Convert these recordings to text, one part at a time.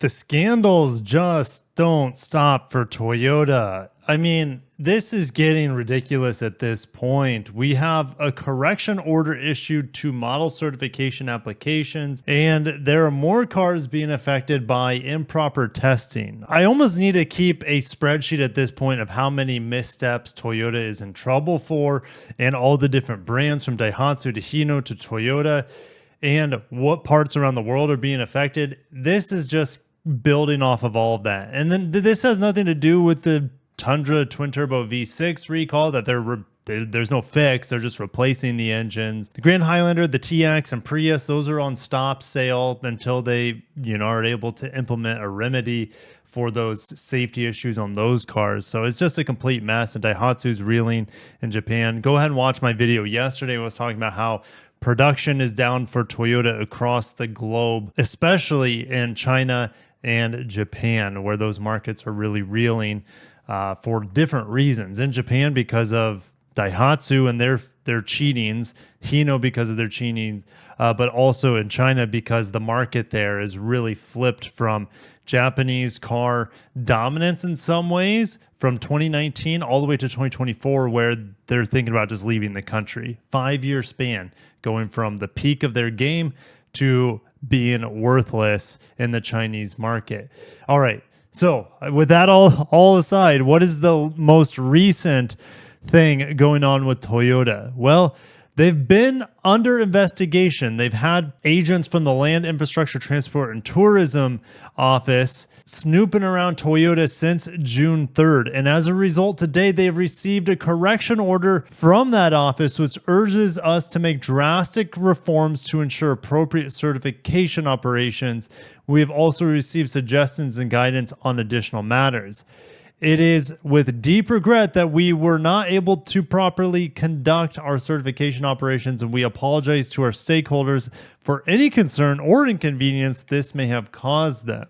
The scandals just don't stop for Toyota. I mean, this is getting ridiculous at this point. We have a correction order issued to model certification applications, and there are more cars being affected by improper testing. I almost need to keep a spreadsheet at this point of how many missteps Toyota is in trouble for, and all the different brands from Daihatsu to Hino to Toyota, and what parts around the world are being affected. This is just building off of all of that. And then this has nothing to do with the Tundra twin turbo V6 recall that there's no fix. They're just replacing the engines. The Grand Highlander, the TX, and Prius, those are on stop sale until they, are able to implement a remedy for those safety issues on those cars. So it's just a complete mess, and Daihatsu's reeling in Japan. Go ahead and watch my video yesterday. I was talking about how production is down for Toyota across the globe, especially in China and Japan, where those markets are really reeling for different reasons. In Japan, because of Daihatsu and their cheatings, Hino because of their cheatings, but also in China because the market there is really flipped from Japanese car dominance in some ways from 2019 all the way to 2024, where they're thinking about just leaving the country. 5-year span going from the peak of their game to being worthless in the Chinese market. All right. So with that all aside, what is the most recent thing going on with Toyota? Well, they've been under investigation. They've had agents from the Land Infrastructure, Transport, and Tourism Office snooping around Toyota since June 3rd. And as a result, today they've received a correction order from that office, which urges us to make drastic reforms to ensure appropriate certification operations. We have also received suggestions and guidance on additional matters. It is with deep regret that we were not able to properly conduct our certification operations, and we apologize to our stakeholders for any concern or inconvenience this may have caused them.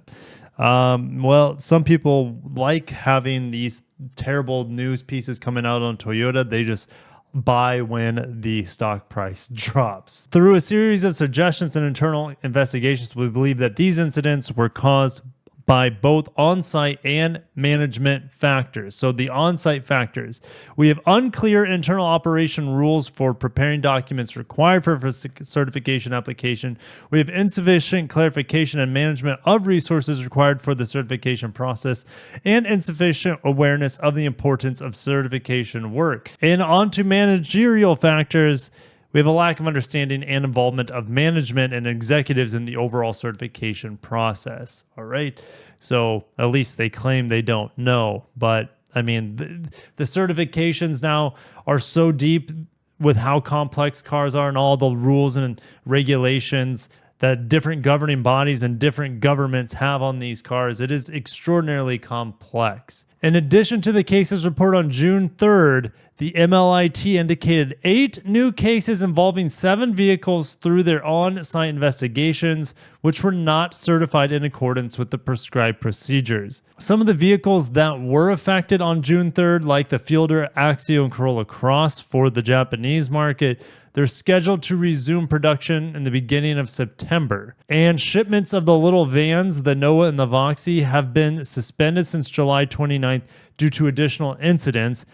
Well, some people like having these terrible news pieces coming out on Toyota. They just buy when the stock price drops. Through a series of suggestions and internal investigations, we believe that these incidents were caused by both on-site and management factors. So the on-site factors, we have unclear internal operation rules for preparing documents required for a certification application. We have insufficient clarification and management of resources required for the certification process, and insufficient awareness of the importance of certification work. And on to managerial factors, we have a lack of understanding and involvement of management and executives in the overall certification process. All right. So at least they claim they don't know. But I mean, the certifications now are so deep with how complex cars are and all the rules and regulations that different governing bodies and different governments have on these cars. It is extraordinarily complex. In addition to the cases reported on June 3rd, the MLIT indicated 8 new cases involving 7 vehicles through their on-site investigations, which were not certified in accordance with the prescribed procedures. Some of the vehicles that were affected on June 3rd, like the Fielder, Axio, and Corolla Cross for the Japanese market, they're scheduled to resume production in the beginning of September. And shipments of the little vans, the Noah and the Voxy, have been suspended since July 29th due to additional incidents.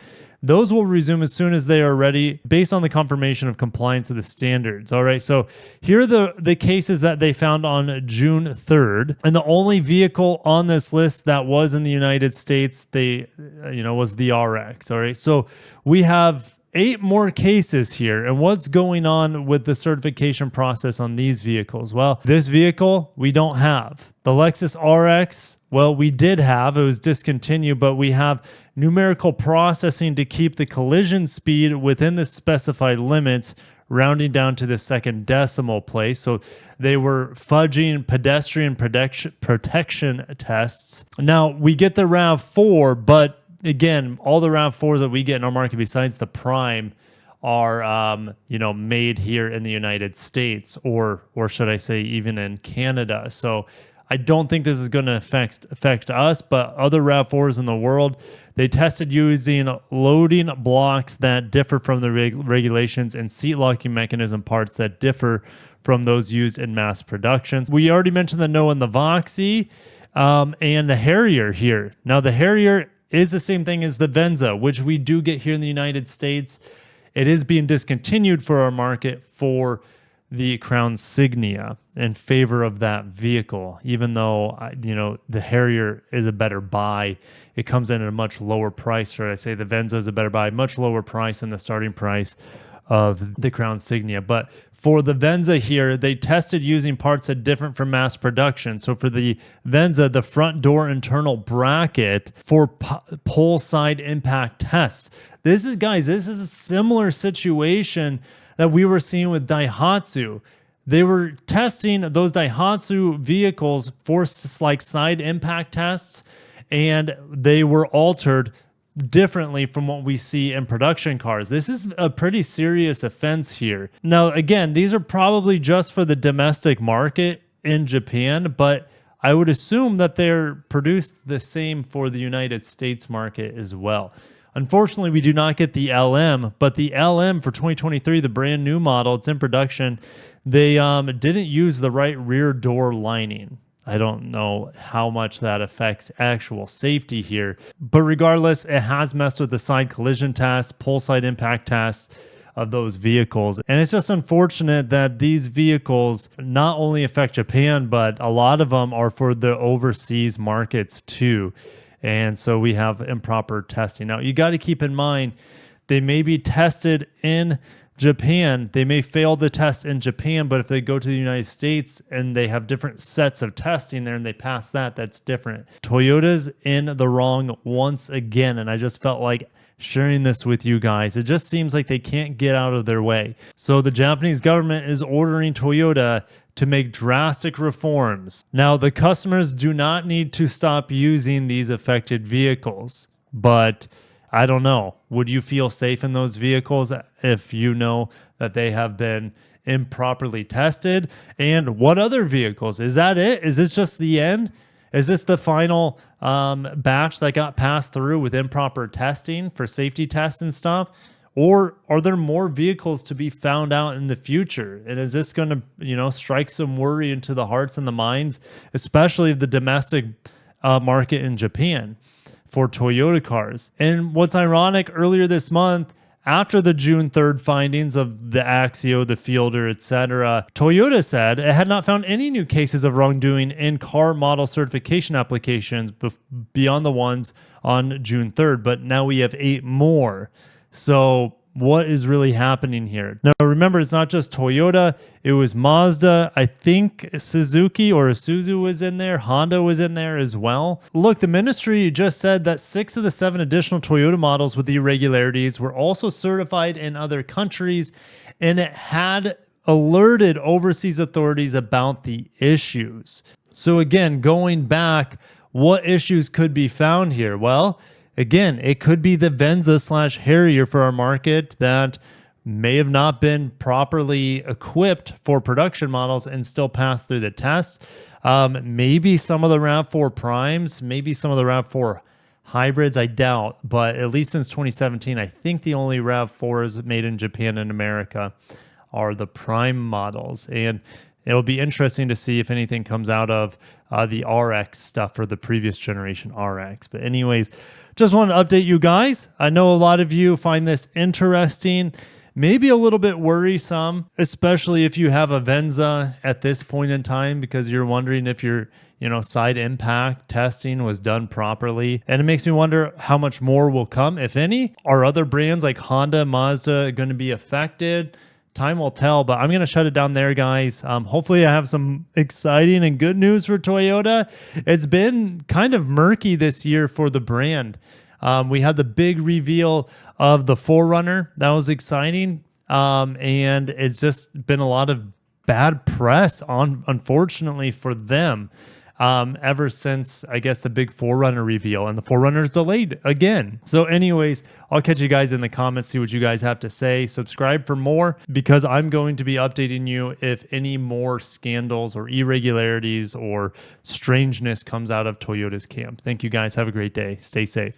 Those will resume as soon as they are ready based on the confirmation of compliance with the standards. All right, so here are the cases that they found on June 3rd. And the only vehicle on this list that was in the United States, was the RX. All right, so we have 8 more cases here. And what's going on with the certification process on these vehicles? Well, this vehicle we don't have. The Lexus RX, well, we did have. It was discontinued, but we have numerical processing to keep the collision speed within the specified limits, rounding down to the second decimal place. So they were fudging pedestrian protection tests. Now, we get the RAV4, but again, all the RAV4s that we get in our market besides the Prime are, made here in the United States, or should I say even in Canada. So I don't think this is going to affect us, but other RAV4s in the world, they tested using loading blocks that differ from the regulations and seat locking mechanism parts that differ from those used in mass production. We already mentioned the Noah and the Voxy. and the Harrier here. Now, the Harrier is the same thing as the Venza, which we do get here in the United States. It is being discontinued for our market for the Crown Signia in favor of that vehicle, even though, the Harrier is a better buy. It comes in at a much lower price, or I say the Venza is a better buy, much lower price than the starting price of the Crown Signia. But for the Venza here, they tested using parts that different from mass production. So for the Venza, the front door internal bracket for pole side impact tests. This is a similar situation that we were seeing with Daihatsu. They were testing those Daihatsu vehicles for like side impact tests, and they were altered differently from what we see in production cars. This is a pretty serious offense here. Now, again, these are probably just for the domestic market in Japan, but I would assume that they're produced the same for the United States market as well. Unfortunately, we do not get the LM, but the LM for 2023, the brand new model, it's in production. They didn't use the right rear door lining. I don't know how much that affects actual safety here, but regardless, it has messed with the side collision tests, pole side impact tests of those vehicles. And it's just unfortunate that these vehicles not only affect Japan, but a lot of them are for the overseas markets too. And so we have improper testing. Now, you got to keep in mind, they may be tested in Japan. They may fail the test in Japan, but if they go to the United States and they have different sets of testing there and they pass that, that's different. Toyota's in the wrong once again, and I just felt like sharing this with you guys. It just seems like they can't get out of their way. So the Japanese government is ordering Toyota to make drastic reforms. Now, the customers do not need to stop using these affected vehicles, but I don't know. Would you feel safe in those vehicles if you know that they have been improperly tested? And what other vehicles? Is that it? Is this just the end? Is this the final batch that got passed through with improper testing for safety tests and stuff? Or are there more vehicles to be found out in the future? And is this going to, strike some worry into the hearts and the minds, especially the domestic market in Japan for Toyota cars? And what's ironic, earlier this month, after the June 3rd findings of the Axio, the Fielder, etc., Toyota said it had not found any new cases of wrongdoing in car model certification applications beyond the ones on June 3rd. But now we have 8 more. So what is really happening here? Now, remember, it's not just Toyota. It was Mazda. I think Suzuki or Isuzu was in there. Honda was in there as well. Look, the ministry just said that 6 of the 7 additional Toyota models with the irregularities were also certified in other countries, and it had alerted overseas authorities about the issues. So again, going back, what issues could be found here? Well, again, it could be the Venza / Harrier for our market that may have not been properly equipped for production models and still pass through the test. Maybe some of the RAV4 primes, maybe some of the RAV4 hybrids, I doubt. But at least since 2017, I think the only RAV4s made in Japan and America are the prime models. And it'll be interesting to see if anything comes out of the RX stuff or the previous generation RX. But anyways, just wanted to update you guys. I know a lot of you find this interesting, maybe a little bit worrisome, especially if you have a Venza at this point in time, because you're wondering if your side impact testing was done properly. And it makes me wonder how much more will come, if any. Are other brands like Honda, Mazda going to be affected? Time will tell, but I'm going to shut it down there, guys. Hopefully I have some exciting and good news for Toyota. It's been kind of murky this year for the brand. We had the big reveal of the 4Runner. That was exciting. And it's just been a lot of bad press, unfortunately for them, ever since, I guess, the big 4Runner reveal, and the 4Runner is delayed again. So anyways, I'll catch you guys in the comments, see what you guys have to say. Subscribe for more, because I'm going to be updating you if any more scandals or irregularities or strangeness comes out of Toyota's camp. Thank you guys. Have a great day. Stay safe.